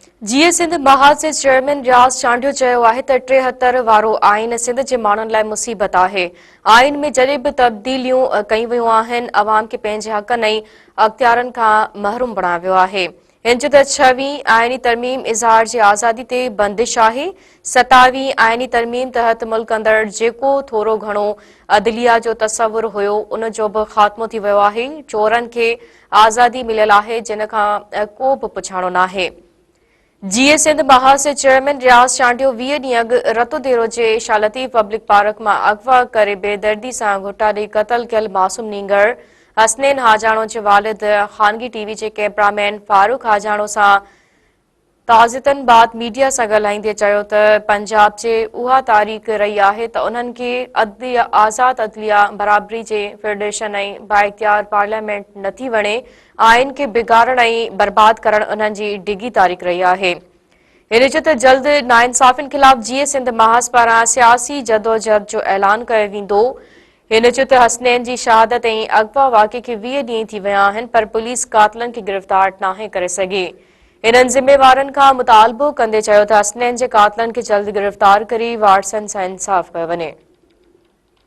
जीए सिंध महाज जे chairman रियाज़ चांडियो चयो आहे त 73 वारो आइन सिंध जे माण्हुनि लाइ मुसीबत आहे। आइन में जॾहिं बि तब्दीलियूं कयूं वियूं आहिनि, अवाम खे पंहिंजे हक़नि ऐं अख़्तियारनि खां महरूम बणायो वियो आहे। हिन त 6वीं आइनी तरमीम इज़हार जी आज़ादी ते बंदिश आहे। 27वीं आइनी तरमीम तहत मुल्क अंदरि जेको थोरो घणो अदलिया जो तसवुर हुयो, उन जो बि ख़ात्मो थी वियो आहे। चोरनि खे आज़ादी मिलियल आहे, जिन खां को बि पुछाणो नाहे। जीए सिंध महाज जे चेयरमैन रियाज़ चांडियो 20 ॾींहं अॻु रतो देरो जे शाह लतीफ़ पब्लिक पार्क मां अगवा करे बेदर्दी सां घुटा ॾेई क़तल कयल मासूम नींगर हसनैन हाजाणो जे वालिद ख़ानगी टीवी जे कैमरामैन फारूक हाजाणो सां ताज़ियतनि बाद मीडिया सां ॻाल्हाईंदे चयो त पंजाब जे उहा तारीख़ रही आहे त उन्हनि खे आज़ाद अदलिया बराबरी जे फेडरेशन ऐं बाइख्तियार पार्लियामेंट नथी वणे। आइन खे बिगाड़ण ऐं बर्बाद करण उन्हनि जी डिघी तारीख़ रही आहे। हिन जो त जल्द नाइंसाफ़िन ख़िलाफ़ जीए सिंध महाज पारां सियासी जदोजहद जो ऐलान कयो वेंदो। हिन जो त हसनैन जी शहादत ऐं अगवा वाक़े खे 20 ॾींहं थी विया आहिनि, पर पुलिस कातिलनि खे गिरफ़्तार नाहे करे सघे। इन्हनि ज़िम्मेवारनि खां मुतालबो कंदे चयो त हसनैन जे कातिलनि खे जल्द गिरफ़्तार करे वारसनि सां इंसाफ़ कयो वञे।